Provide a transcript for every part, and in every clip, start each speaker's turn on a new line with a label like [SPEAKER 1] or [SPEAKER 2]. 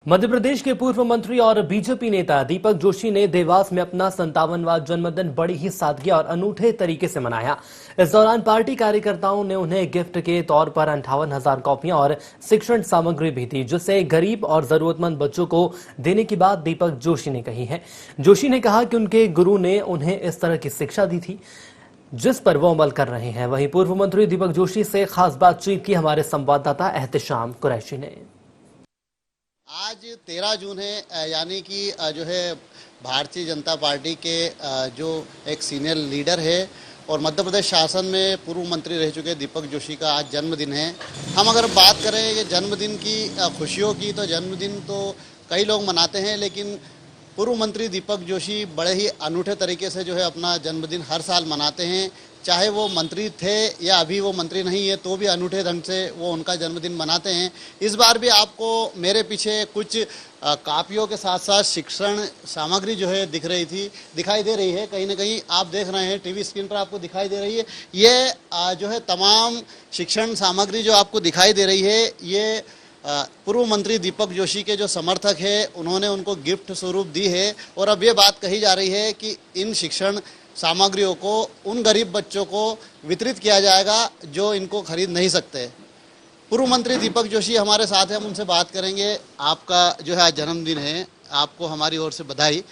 [SPEAKER 1] मध्य प्रदेश के पूर्व मंत्री और बीजेपी नेता दीपक जोशी ने देवास में अपना 57वां जन्मदिन बड़ी ही सादगी और अनूठे तरीके से मनाया। इस दौरान पार्टी कार्यकर्ताओं ने उन्हें गिफ्ट के तौर पर 58,000 कॉपियां और शिक्षण सामग्री भी दी, जिसे गरीब और जरूरतमंद बच्चों को देने की बात दीपक जोशी ने कही है। जोशी ने कहा कि उनके गुरु ने उन्हें इस तरह की शिक्षा दी थी जिस पर वो अमल कर रहे हैं। वहीं पूर्व मंत्री दीपक जोशी से खास बातचीत की हमारे संवाददाता एहतिशाम कुरैशी ने।
[SPEAKER 2] आज 13 जून है, यानी कि जो है भारतीय जनता पार्टी के जो एक सीनियर लीडर है और मध्य प्रदेश शासन में पूर्व मंत्री रह चुके दीपक जोशी का आज जन्मदिन है। हम अगर बात करें कि जन्मदिन की खुशियों की, तो जन्मदिन तो कई लोग मनाते हैं, लेकिन पूर्व मंत्री दीपक जोशी बड़े ही अनूठे तरीके से जो है अपना जन्मदिन हर साल मनाते हैं। चाहे वो मंत्री थे या अभी वो मंत्री नहीं है, तो भी अनूठे ढंग से वो उनका जन्मदिन मनाते हैं। इस बार भी आपको मेरे पीछे कुछ कापियों के साथ साथ शिक्षण सामग्री जो है दिखाई दे रही है। कहीं ना कहीं आप देख रहे हैं टीवी स्क्रीन पर आपको दिखाई दे रही है। ये जो है तमाम शिक्षण सामग्री जो आपको दिखाई दे रही है, ये पूर्व मंत्री दीपक जोशी के जो समर्थक है उन्होंने उनको गिफ्ट स्वरूप दी है। और अब ये बात कही जा रही है कि इन शिक्षण सामग्रियों को उन गरीब बच्चों को वितरित किया जाएगा जो इनको खरीद नहीं सकते। पूर्व मंत्री दीपक जोशी हमारे साथ हैं, हम उनसे बात करेंगे। आपका जो है आज जन्मदिन है, आपको हमारी ओर से बधाई।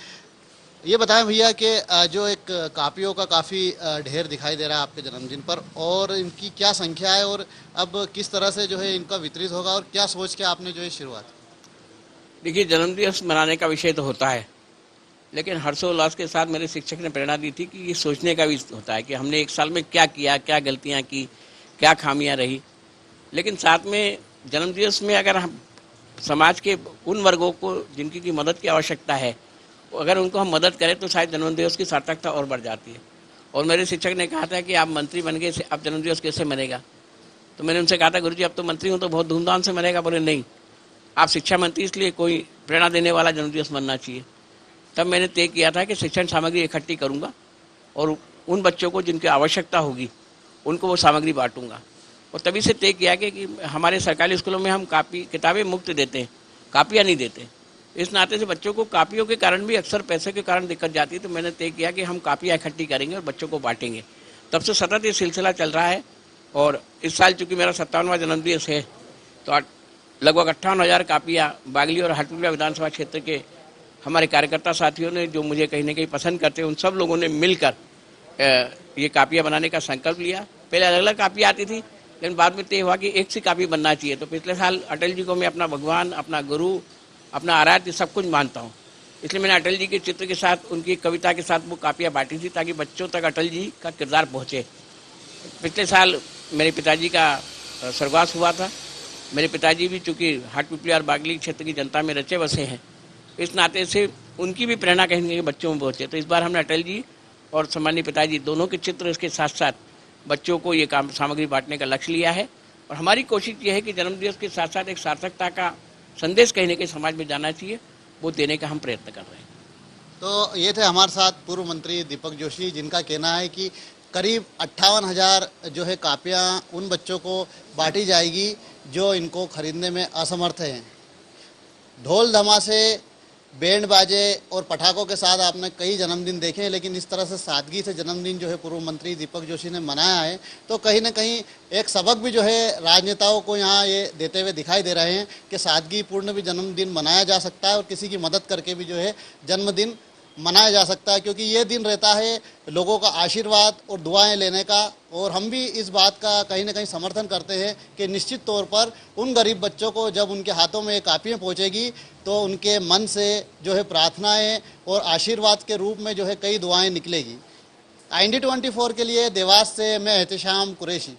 [SPEAKER 2] ये बताएं भैया कि जो एक कापियों का काफ़ी ढेर दिखाई दे रहा है आपके जन्मदिन पर, और इनकी क्या संख्या है और अब किस तरह से जो है इनका वितरित होगा, और क्या सोच के आपने जो है शुरुआत?
[SPEAKER 3] देखिए, जन्मदिन मनाने का विषय तो होता है, लेकिन हर्षोल्लास के साथ मेरे शिक्षक ने प्रेरणा दी थी कि ये सोचने का भी होता है कि हमने एक साल में क्या किया, क्या गलतियां की, क्या खामियां रही। लेकिन साथ में जन्मदिवस में अगर हम समाज के उन वर्गों को जिनकी की मदद की आवश्यकता है, अगर उनको हम मदद करें तो शायद जन्मदिवस की सार्थकता और बढ़ जाती है। और मेरे शिक्षक ने कहा था कि आप मंत्री बन गए, अब जन्मदिवस कैसे मनेगा? तो मैंने उनसे कहा था, गुरुजी अब तो मंत्री हूँ तो बहुत धूमधाम से मनेगा। बोले नहीं, आप शिक्षा मंत्री, इसलिए कोई प्रेरणा देने वाला जन्मदिवस मनना चाहिए। तब मैंने तय किया था कि शिक्षण सामग्री इकट्ठी करूंगा और उन बच्चों को जिनकी आवश्यकता होगी उनको वो सामग्री बांटूंगा। और तभी से तय किया कि हमारे सरकारी स्कूलों में हम किताबें मुफ्त देते हैं, कापियाँ नहीं देते। इस नाते से बच्चों को कापियों के कारण भी अक्सर पैसे के कारण दिक्कत जाती है, तो मैंने तय किया कि हम कापियाँ इकट्ठी करेंगे और बच्चों को बांटेंगे। तब से सतत ये सिलसिला चल रहा है। और इस साल चूँकि मेरा 57वां जन्मदिवस है, तो लगभग 58,000 कापियाँ बागली और हाटपिपलिया विधानसभा क्षेत्र के हमारे कार्यकर्ता साथियों ने, जो मुझे कहीं ना कहीं पसंद करते हैं, उन सब लोगों ने मिलकर ये कापियाँ बनाने का संकल्प लिया। पहले अलग अलग कापियाँ आती थी, लेकिन बाद में तय हुआ कि एक सी कापी बनना चाहिए। तो पिछले साल अटल जी को मैं अपना भगवान, अपना गुरु, अपना आराध्य सब कुछ मानता हूँ, इसलिए मैंने अटल जी के चित्र के साथ, उनकी कविता के साथ वो कापियाँ बांटी थी ताकि बच्चों तक अटल जी का किरदार पहुँचे। पिछले साल मेरे पिताजी का स्वर्गवास हुआ था। मेरे पिताजी भी चूँकि हाटपिपलिया और बागली क्षेत्र की जनता में रचे बसे हैं, इस नाते से उनकी भी प्रेरणा कहीं ना कहीं बच्चों में पहुँचे। तो इस बार हमने अटल जी और सम्मानीय पिताजी दोनों के चित्र, इसके साथ साथ बच्चों को ये काम सामग्री बांटने का लक्ष्य लिया है। और हमारी कोशिश ये है कि जन्मदिवस के साथ साथ एक सार्थकता का संदेश कहीं ना कहीं समाज में जाना चाहिए, वो देने का हम प्रयत्न कर रहे हैं।
[SPEAKER 2] तो ये थे हमारे साथ पूर्व मंत्री दीपक जोशी, जिनका कहना है कि करीब 58,000 जो है कापियाँ उन बच्चों को बांटी जाएगी जो इनको खरीदने में असमर्थ हैं। ढोल धमासे, बैंड बाजे और पटाखों के साथ आपने कई जन्मदिन देखे हैं, लेकिन इस तरह से सादगी से जन्मदिन जो है पूर्व मंत्री दीपक जोशी ने मनाया है, तो कहीं ना कहीं एक सबक भी जो है राजनेताओं को यहाँ ये देते हुए दिखाई दे रहे हैं कि सादगीपूर्ण भी जन्मदिन मनाया जा सकता है और किसी की मदद करके भी जो है जन्मदिन मनाया जा सकता है, क्योंकि ये दिन रहता है लोगों का आशीर्वाद और दुआएं लेने का। और हम भी इस बात का कहीं ना कहीं समर्थन करते हैं कि निश्चित तौर पर उन गरीब बच्चों को जब उनके हाथों में कापियाँ पहुंचेगी तो उनके मन से जो है प्रार्थनाएं और आशीर्वाद के रूप में जो है कई दुआएं निकलेगी। IND 24 के लिए देवास से मैं एहतिशाम कुरैशी।